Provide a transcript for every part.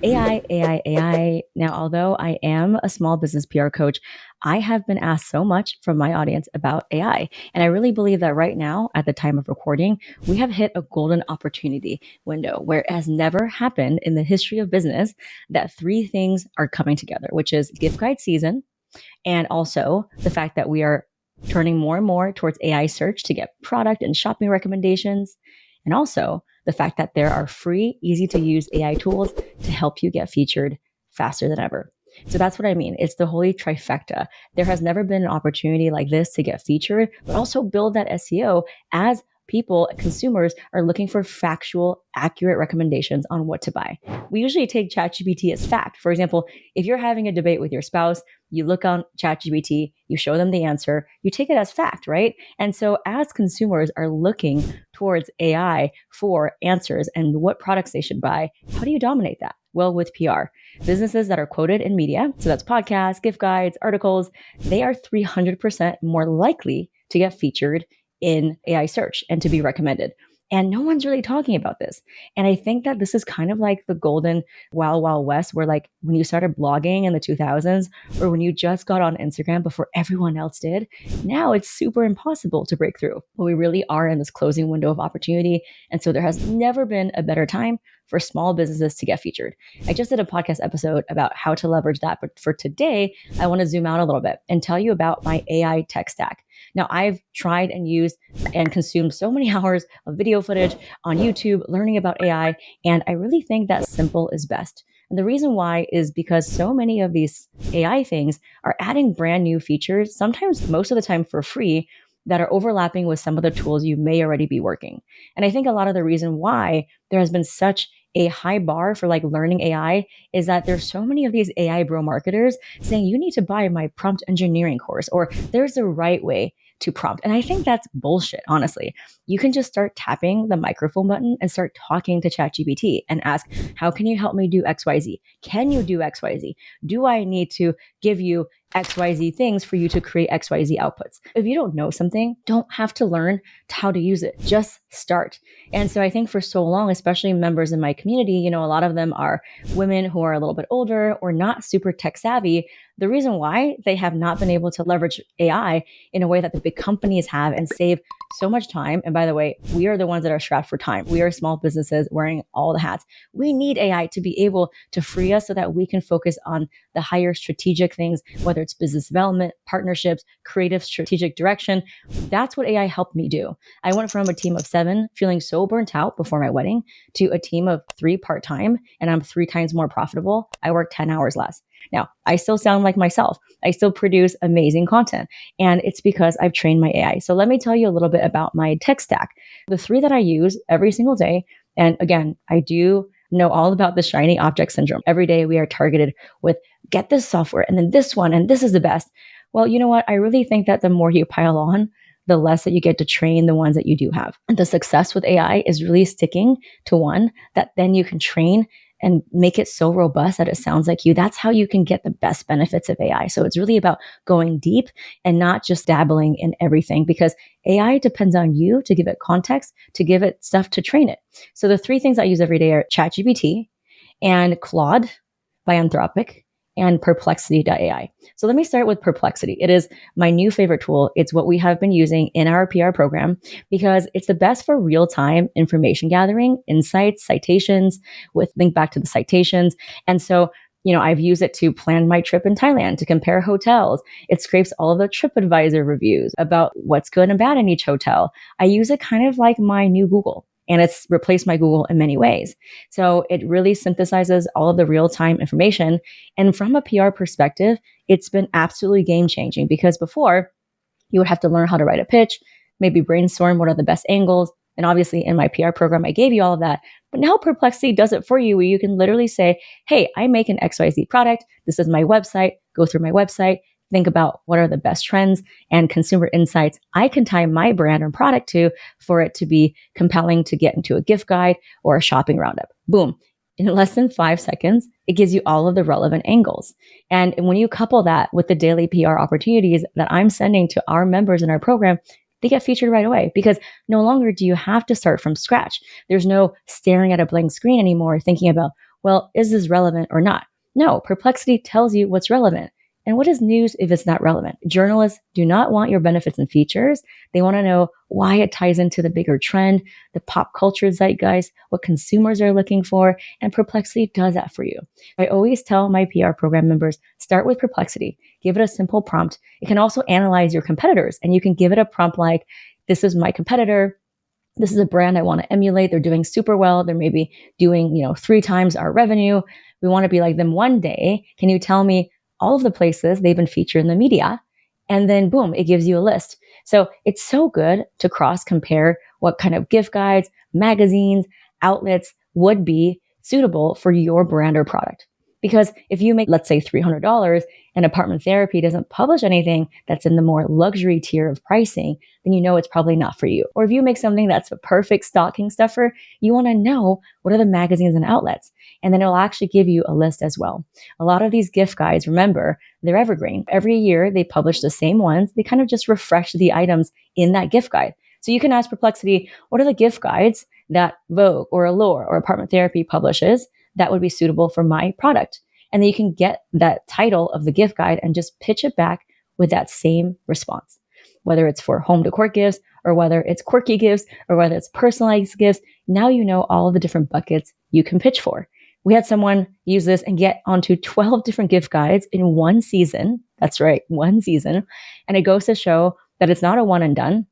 AI. Now, although I am a small business PR coach, I have been asked so much from my audience about AI. And I really believe that right now, at the time of recording, we have hit a golden opportunity window where it has never happened in the history of business that three things are coming together, which is gift guide season, and also the fact that we are turning more and more towards AI search to get product and shopping recommendations. And also the fact that there are free, easy to use AI tools to help you get featured faster than ever. So that's what I mean. It's the holy trifecta. There has never been an opportunity like this to get featured, but also build that SEO as people, consumers are looking for factual, accurate recommendations on what to buy. We usually take ChatGPT as fact. For example, if you're having a debate with your spouse, you look on ChatGPT, you show them the answer, you take it as fact, right? And so as consumers are looking towards AI for answers and what products they should buy, how do you dominate that? Well, with PR. Businesses that are quoted in media, so that's podcasts, gift guides, articles, they are 300% more likely to get featured in AI search and to be recommended. And no one's really talking about this. And I think that this is kind of like the golden wild, wild west where like when you started blogging in the 2000s or when you just got on Instagram before everyone else did, now it's super impossible to break through. But we really are in this closing window of opportunity. And so there has never been a better time for small businesses to get featured. I just did a podcast episode about how to leverage that. But for today, I want to zoom out a little bit and tell you about my AI tech stack. Now, I've tried and used and consumed so many hours of video footage on YouTube learning about AI, and I really think that simple is best. And the reason why is because so many of these AI things are adding brand new features, sometimes most of the time for free, that are overlapping with some of the tools you may already be working. And I think a lot of the reason why there has been such a high bar for like learning AI is that there's so many of these AI bro marketers saying you need to buy my prompt engineering course or there's a right way to prompt. And I think that's bullshit, honestly. You can just start tapping the microphone button and start talking to ChatGPT and ask, how can you help me do XYZ? Can you do XYZ? Do I need to give you XYZ things for you to create XYZ outputs? If you don't know something, don't have to learn how to use it. Just start. And so I think for so long, especially members in my community, a lot of them are women who are a little bit older or not super tech savvy. The reason why they have not been able to leverage AI in a way that the big companies have and save so much time. And by the way, we are the ones that are strapped for time. We are small businesses wearing all the hats. We need AI to be able to free us so that we can focus on the higher strategic things, whether it's business development, partnerships, creative strategic direction. That's what AI helped me do. I went from a team of 7 feeling so burnt out before my wedding to a team of 3 part-time, and I'm 3 times more profitable. I work 10 hours less. Now, I still sound like myself. I still produce amazing content, and it's because I've trained my AI. So let me tell you a little bit about my tech stack. The 3 that I use every single day, and again, I do know all about the shiny object syndrome. Every day we are targeted with get this software and then this one, and this is the best. Well, you know what? I really think that the more you pile on, the less that you get to train the ones that you do have. And the success with AI is really sticking to one that then you can train and make it so robust that it sounds like you. That's how you can get the best benefits of AI. So it's really about going deep and not just dabbling in everything, because AI depends on you to give it context, to give it stuff to train it. So the 3 things I use every day are ChatGPT and Claude by Anthropic and Perplexity.ai. So let me start with Perplexity. It is my new favorite tool. It's what we have been using in our PR program because it's the best for real-time information gathering, insights, citations, with link back to the citations. And so, I've used it to plan my trip in Thailand, to compare hotels. It scrapes all of the TripAdvisor reviews about what's good and bad in each hotel. I use it kind of like my new Google. And it's replaced my Google in many ways. So it really synthesizes all of the real-time information. And from a PR perspective, it's been absolutely game-changing because before, you would have to learn how to write a pitch, maybe brainstorm what are the best angles. And obviously in my PR program, I gave you all of that. But now Perplexity does it for you where you can literally say, hey, I make an XYZ product. This is my website. Go through my website. Think about what are the best trends and consumer insights I can tie my brand and product to for it to be compelling to get into a gift guide or a shopping roundup. Boom. In less than 5 seconds, it gives you all of the relevant angles. And when you couple that with the daily PR opportunities that I'm sending to our members in our program, they get featured right away because no longer do you have to start from scratch. There's no staring at a blank screen anymore thinking about well, is this relevant or not? No, Perplexity tells you what's relevant. And what is news if it's not relevant? Journalists do not want your benefits and features. They want to know why it ties into the bigger trend, the pop culture zeitgeist, what consumers are looking for, and Perplexity does that for you. I always tell my PR program members, start with Perplexity. Give it a simple prompt. It can also analyze your competitors, and you can give it a prompt like, this is my competitor. This is a brand I want to emulate. They're doing super well. They're maybe doing, 3 times our revenue. We want to be like them one day. Can you tell me all of the places they've been featured in the media? And then boom, it gives you a list. So it's so good to cross compare what kind of gift guides, magazines, outlets would be suitable for your brand or product. Because if you make, let's say, $300 and Apartment Therapy doesn't publish anything that's in the more luxury tier of pricing, then you know it's probably not for you. Or if you make something that's a perfect stocking stuffer, you want to know what are the magazines and outlets. And then it'll actually give you a list as well. A lot of these gift guides, remember, they're evergreen. Every year they publish the same ones. They kind of just refresh the items in that gift guide. So you can ask Perplexity, what are the gift guides that Vogue or Allure or Apartment Therapy publishes that would be suitable for my product? And then you can get that title of the gift guide and just pitch it back with that same response. Whether it's for home decor gifts or whether it's quirky gifts or whether it's personalized gifts, now you know all of the different buckets you can pitch for. We had someone use this and get onto 12 different gift guides in one season. That's right, one season. And it goes to show that it's not a one and done.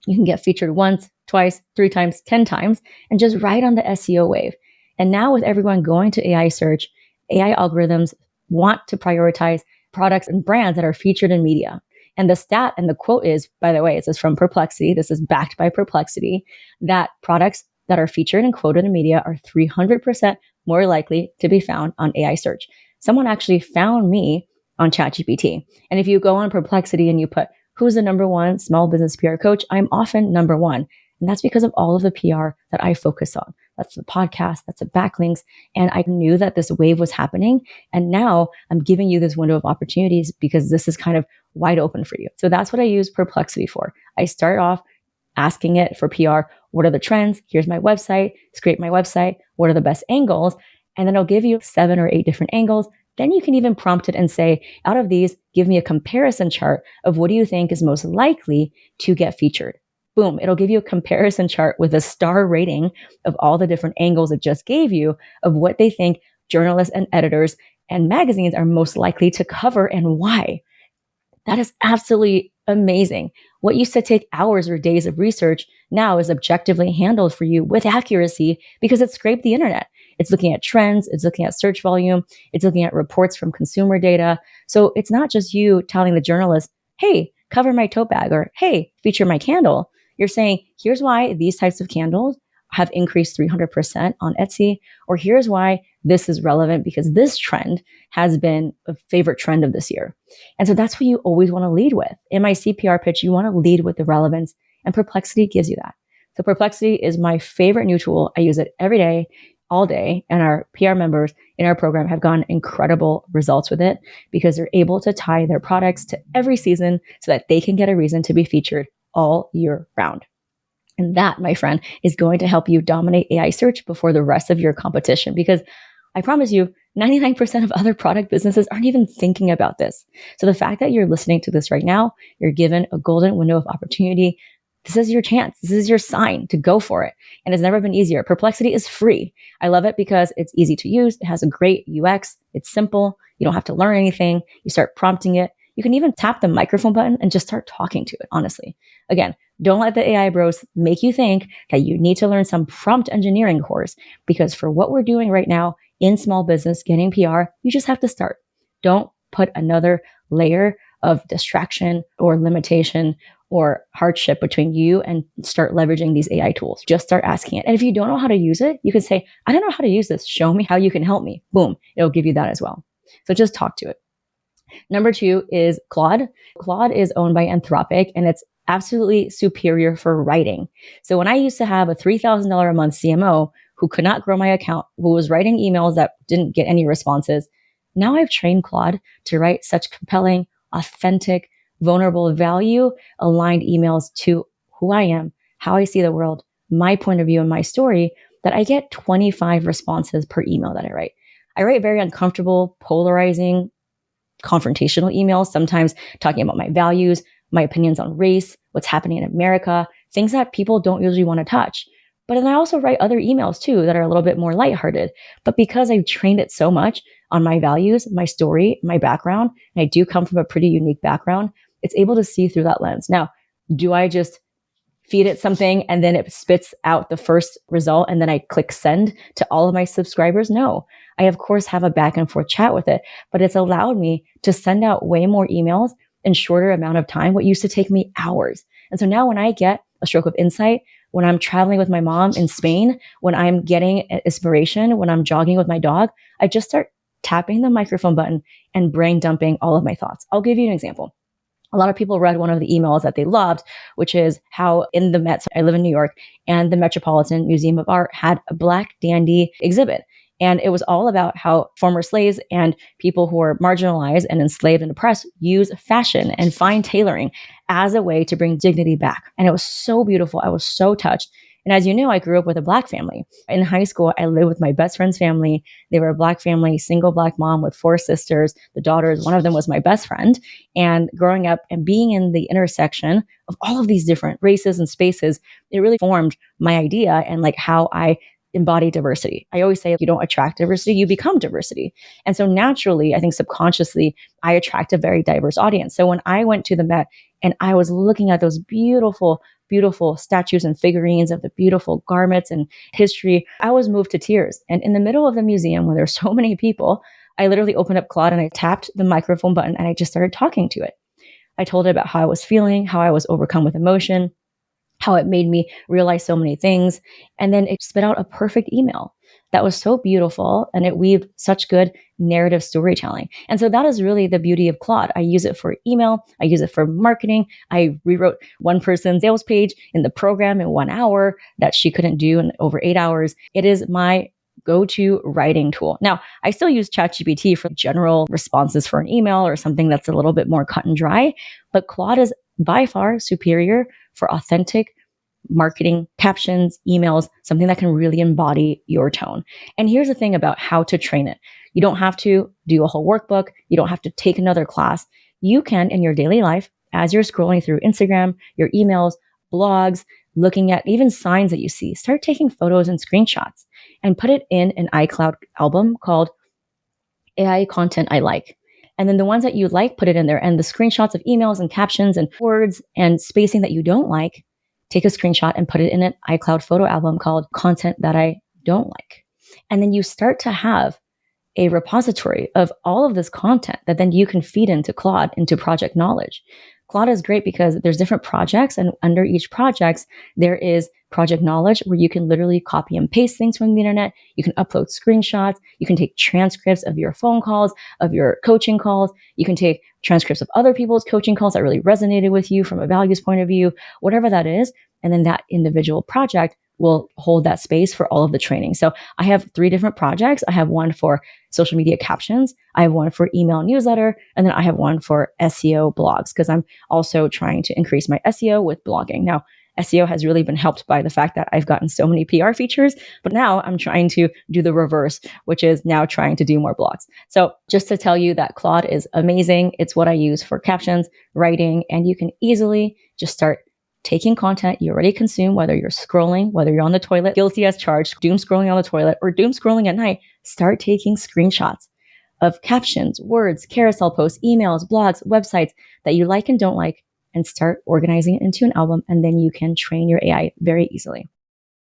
You can get featured once, twice, 3 times, 10 times, and just ride on the SEO wave. And now with everyone going to AI search, AI algorithms want to prioritize products and brands that are featured in media. And the stat and the quote is, by the way, this is from Perplexity. This is backed by Perplexity, that products that are featured and quoted in media are 300% more likely to be found on AI search. Someone actually found me on ChatGPT. And if you go on Perplexity and you put, who's the number one small business PR coach? I'm often number one. And that's because of all of the PR that I focus on. That's the podcast, that's the backlinks. And I knew that this wave was happening. And now I'm giving you this window of opportunities because this is kind of wide open for you. So that's what I use Perplexity for. I start off asking it for PR. What are the trends? Here's my website. Scrape my website. What are the best angles? And then it'll give you 7 or 8 different angles. Then you can even prompt it and say, out of these, give me a comparison chart of what do you think is most likely to get featured. Boom, it'll give you a comparison chart with a star rating of all the different angles it just gave you of what they think journalists and editors and magazines are most likely to cover and why. That is absolutely amazing. What used to take hours or days of research now is objectively handled for you with accuracy because it scraped the internet. It's looking at trends, it's looking at search volume, it's looking at reports from consumer data. So it's not just you telling the journalist, hey, cover my tote bag, or hey, feature my candle. You're saying, here's why these types of candles have increased 300% on Etsy, or here's why this is relevant because this trend has been a favorite trend of this year. And so that's what you always want to lead with. In my CPR pitch, you want to lead with the relevance, and Perplexity gives you that. So Perplexity is my favorite new tool. I use it every day, all day, and our PR members in our program have gotten incredible results with it because they're able to tie their products to every season so that they can get a reason to be featured all year round. And that, my friend, is going to help you dominate AI search before the rest of your competition, because I promise you, 99% of other product businesses aren't even thinking about this. So the fact that you're listening to this right now, you're given a golden window of opportunity. This is your chance. This is your sign to go for it. And it's never been easier. Perplexity is free. I love it because it's easy to use. It has a great UX. It's simple. You don't have to learn anything. You start prompting it. You can even tap the microphone button and just start talking to it, honestly. Again, don't let the AI bros make you think that you need to learn some prompt engineering course, because for what we're doing right now in small business, getting PR, you just have to start. Don't put another layer of distraction or limitation or hardship between you and start leveraging these AI tools. Just start asking it. And if you don't know how to use it, you can say, I don't know how to use this. Show me how you can help me. Boom. It'll give you that as well. So just talk to it. Number 2 is Claude. Claude is owned by Anthropic, and it's absolutely superior for writing. So when I used to have a $3,000 a month CMO who could not grow my account, who was writing emails that didn't get any responses, now I've trained Claude to write such compelling, authentic, vulnerable, value-aligned emails to who I am, how I see the world, my point of view and my story, that I get 25 responses per email that I write. I write very uncomfortable, polarizing, confrontational emails, sometimes talking about my values, my opinions on race, what's happening in America, things that people don't usually want to touch. But then I also write other emails too that are a little bit more lighthearted. But because I've trained it so much on my values, my story, my background, and I do come from a pretty unique background, it's able to see through that lens. Now, do I just feed it something and then it spits out the first result and then I click send to all of my subscribers? No. I, of course, have a back and forth chat with it, but it's allowed me to send out way more emails in shorter amount of time, what used to take me hours. And so now when I get a stroke of insight, when I'm traveling with my mom in Spain, when I'm getting inspiration, when I'm jogging with my dog, I just start tapping the microphone button and brain dumping all of my thoughts. I'll give you an example. A lot of people read one of the emails that they loved, which is how in the Met, I live in New York, and the Metropolitan Museum of Art had a Black Dandy exhibit. And it was all about how former slaves and people who were marginalized and enslaved and oppressed use fashion and fine tailoring as a way to bring dignity back. And it was so beautiful. I was so touched. And as you know, I grew up with a Black family. In high school, I lived with my best friend's family. They were a Black family, single Black mom with 4 sisters. The daughters, one of them was my best friend. And growing up and being in the intersection of all of these different races and spaces, it really formed my idea and like how I embody diversity. I always say, if you don't attract diversity, you become diversity. And so naturally, I think subconsciously, I attract a very diverse audience. So when I went to the Met and I was looking at those beautiful, beautiful statues and figurines of the beautiful garments and history, I was moved to tears. And in the middle of the museum, where there's so many people, I literally opened up Claude and I tapped the microphone button and I just started talking to it. I told it about how I was feeling, how I was overcome with emotion, how it made me realize so many things. And then it spit out a perfect email that was so beautiful and it weaved such good narrative storytelling. And so that is really the beauty of Claude. I use it for email. I use it for marketing. I rewrote one person's sales page in the program in 1 hour that she couldn't do in over 8 hours. It is my go-to writing tool. Now, I still use ChatGPT for general responses for an email or something that's a little bit more cut and dry, but Claude is by far superior for authentic marketing, captions, emails, something that can really embody your tone. And here's the thing about how to train it. You don't have to do a whole workbook. You don't have to take another class. You can, in your daily life, as you're scrolling through Instagram, your emails, blogs, looking at even signs that you see, start taking photos and screenshots and put it in an iCloud album called AI Content I Like. And then the ones that you like, put it in there. And the screenshots of emails and captions and words and spacing that you don't like, take a screenshot and put it in an iCloud photo album called Content That I Don't Like. And then you start to have a repository of all of this content that then you can feed into Claude, into Project Knowledge. Claude is great because there's different projects, and under each project, there is Project Knowledge where you can literally copy and paste things from the internet. You can upload screenshots. You can take transcripts of your phone calls, of your coaching calls. You can take transcripts of other people's coaching calls that really resonated with you from a values point of view, whatever that is. And then that individual project will hold that space for all of the training. So I have 3 different projects. I have one for social media captions. I have one for email newsletter. And then I have one for SEO blogs because I'm also trying to increase my SEO with blogging. Now, SEO has really been helped by the fact that I've gotten so many PR features, but now I'm trying to do the reverse, which is now trying to do more blogs. So just to tell you that Claude is amazing. It's what I use for captions, writing, and you can easily just start taking content you already consume, whether you're scrolling, whether you're on the toilet, guilty as charged, doom scrolling on the toilet, or doom scrolling at night, start taking screenshots of captions, words, carousel posts, emails, blogs, websites that you like and don't like, and start organizing it into an album. And then you can train your AI very easily.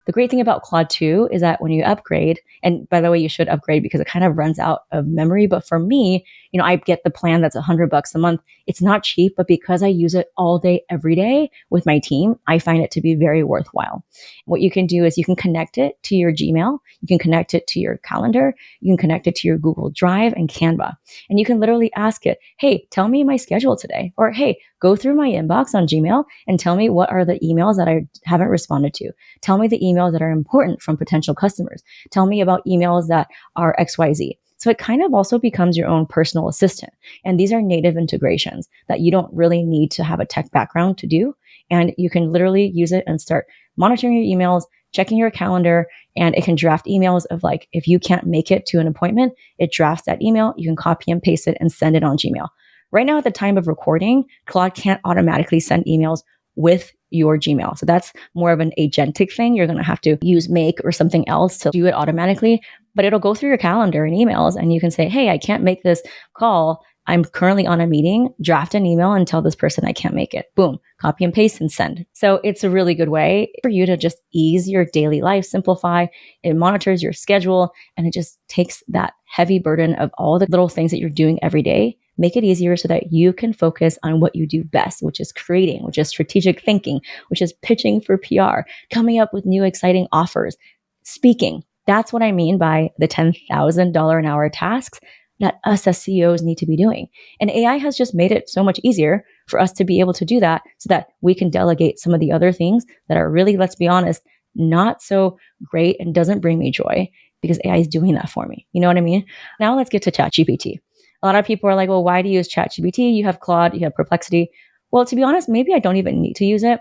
The great thing about Claude 2 is that when you upgrade, and by the way, you should upgrade because it kind of runs out of memory. But for me, I get the plan that's $100 a month. It's not cheap, but because I use it all day, every day with my team, I find it to be very worthwhile. What you can do is you can connect it to your Gmail. You can connect it to your calendar. You can connect it to your Google Drive and Canva. And you can literally ask it, hey, tell me my schedule today. Or, hey, go through my inbox on Gmail and tell me what are the emails that I haven't responded to. Tell me the emails that are important from potential customers. Tell me about emails that are XYZ. So it kind of also becomes your own personal assistant. And these are native integrations that you don't really need to have a tech background to do. And you can literally use it and start monitoring your emails, checking your calendar, and it can draft emails of like, if you can't make it to an appointment, it drafts that email. You can copy and paste it and send it on Gmail. Right now, at the time of recording, Claude can't automatically send emails with your Gmail. So that's more of an agentic thing. You're going to have to use Make or something else to do it automatically, but it'll go through your calendar and emails, and you can say, hey, I can't make this call. I'm currently on a meeting. Draft an email and tell this person I can't make it. Boom, copy and paste and send. So it's a really good way for you to just ease your daily life, simplify. It monitors your schedule, and it just takes that heavy burden of all the little things that you're doing every day. Make it easier so that you can focus on what you do best, which is creating, which is strategic thinking, which is pitching for PR, coming up with new exciting offers, speaking. That's what I mean by the $10,000 an hour tasks that us as CEOs need to be doing. And AI has just made it so much easier for us to be able to do that so that we can delegate some of the other things that are really, let's be honest, not so great and doesn't bring me joy, because AI is doing that for me. You know what I mean? Now let's get to ChatGPT. A lot of people are like, well, why do you use ChatGPT? You have Claude, you have Perplexity. Well, to be honest, maybe I don't even need to use it.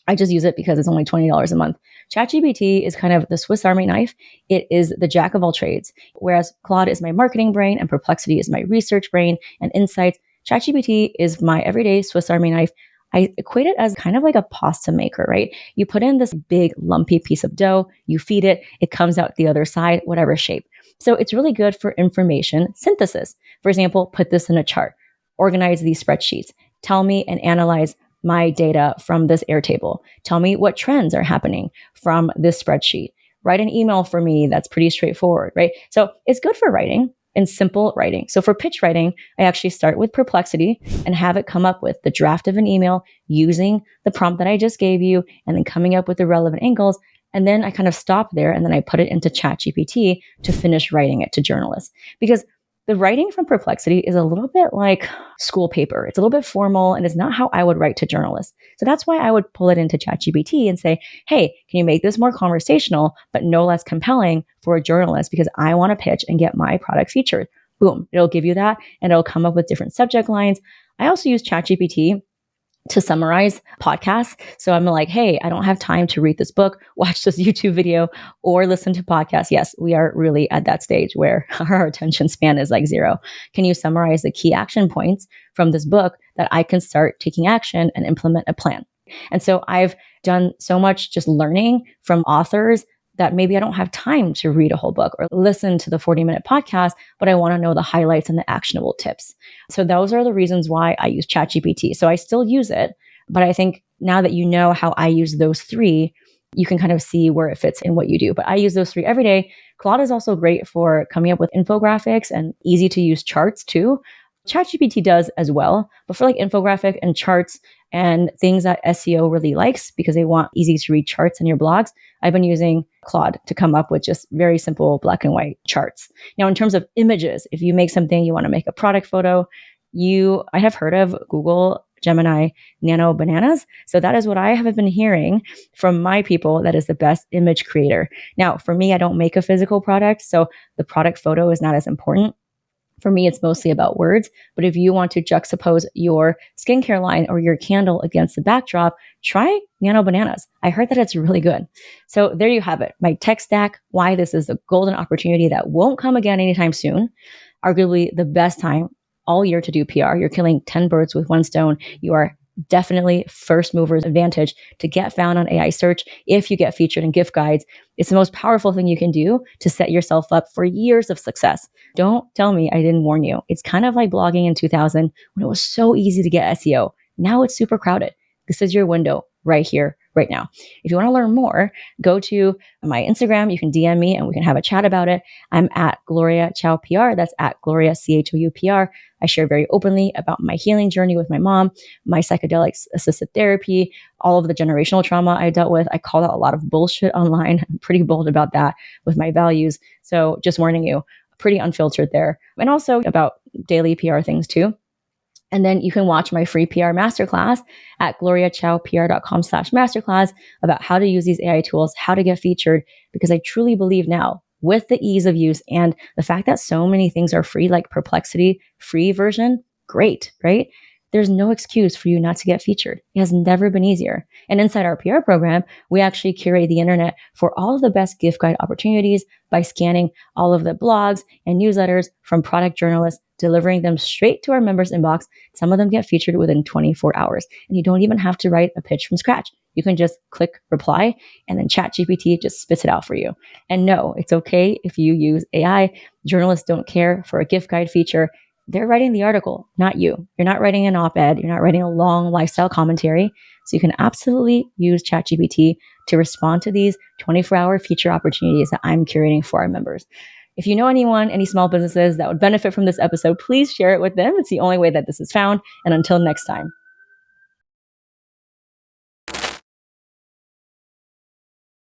I just use it because it's only $20 a month. ChatGPT is kind of the Swiss Army knife. It is the jack of all trades. Whereas Claude is my marketing brain and Perplexity is my research brain and insights. ChatGPT is my everyday Swiss Army knife. I equate it as kind of like a pasta maker, right? You put in this big lumpy piece of dough, you feed it, it comes out the other side, whatever shape. So it's really good for information synthesis. For example, put this in a chart, organize these spreadsheets, tell me and analyze my data from this Airtable. Tell me what trends are happening from this spreadsheet. Write an email for me that's pretty straightforward, right? So it's good for writing and simple writing. So for pitch writing, I actually start with Perplexity and have it come up with the draft of an email using the prompt that I just gave you, and then coming up with the relevant angles. And then I kind of stop there, and then I put it into ChatGPT to finish writing it to journalists. Because the writing from Perplexity is a little bit like school paper. It's a little bit formal, and it's not how I would write to journalists. So that's why I would pull it into ChatGPT and say, hey, can you make this more conversational, but no less compelling for a journalist, because I want to pitch and get my product featured. Boom, it'll give you that, and it'll come up with different subject lines. I also use ChatGPT to summarize podcasts. So I'm like, hey, I don't have time to read this book, watch this YouTube video, or listen to podcasts. Yes, we are really at that stage where our attention span is like zero. Can you summarize the key action points from this book that I can start taking action and implement a plan? And so I've done so much just learning from authors that maybe I don't have time to read a whole book or listen to the 40-minute podcast, but I want to know the highlights and the actionable tips. So those are the reasons why I use ChatGPT. So I still use it, but I think now that you know how I use those three, you can kind of see where it fits in what you do. But I use those three every day. Claude is also great for coming up with infographics and easy to use charts too. ChatGPT does as well, but for like infographic and charts and things that SEO really likes because they want easy to read charts in your blogs, I've been using Claude to come up with just very simple black and white charts. Now, in terms of images, if you make something, you want to make a product photo, I have heard of Google Gemini Nano Bananas. So that is what I have been hearing from my people that is the best image creator. Now, for me, I don't make a physical product, so the product photo is not as important. For me, it's mostly about words. But if you want to juxtapose your skincare line or your candle against the backdrop, try Nano Bananas. I heard that it's really good. So there you have it. My tech stack, why this is a golden opportunity that won't come again anytime soon. Arguably the best time all year to do PR. You're killing 10 birds with one stone. You are definitely first mover's advantage to get found on AI search. If you get featured in gift guides, it's the most powerful thing you can do to set yourself up for years of success. Don't tell me I didn't warn you. It's kind of like blogging in 2000 when it was so easy to get SEO. Now it's super crowded. This is your window right here, right now. If you want to learn more, go to my Instagram. You can DM me and we can have a chat about it. I'm at Gloria Chow PR. That's at Gloria CHOUPR. I share very openly about my healing journey with my mom, my psychedelics assisted therapy, all of the generational trauma I dealt with. I call out a lot of bullshit online. I'm pretty bold about that with my values. So just warning you, pretty unfiltered there. And also about daily PR things too. And then you can watch my free PR masterclass at gloriachowpr.com/masterclass about how to use these AI tools, how to get featured, because I truly believe now with the ease of use and the fact that so many things are free, like Perplexity, free version, great, right? there's no excuse for you not to get featured. It has never been easier. And inside our PR program, we actually curate the internet for all of the best gift guide opportunities by scanning all of the blogs and newsletters from product journalists, delivering them straight to our members' inbox. Some of them get featured within 24 hours. And you don't even have to write a pitch from scratch. You can just click reply, and then ChatGPT just spits it out for you. And no, it's okay if you use AI. Journalists don't care for a gift guide feature. They're writing the article, not you. You're not writing an op-ed. You're not writing a long lifestyle commentary. So you can absolutely use ChatGPT to respond to these 24-hour feature opportunities that I'm curating for our members. If you know anyone, any small businesses that would benefit from this episode, please share it with them. It's the only way that this is found. And until next time.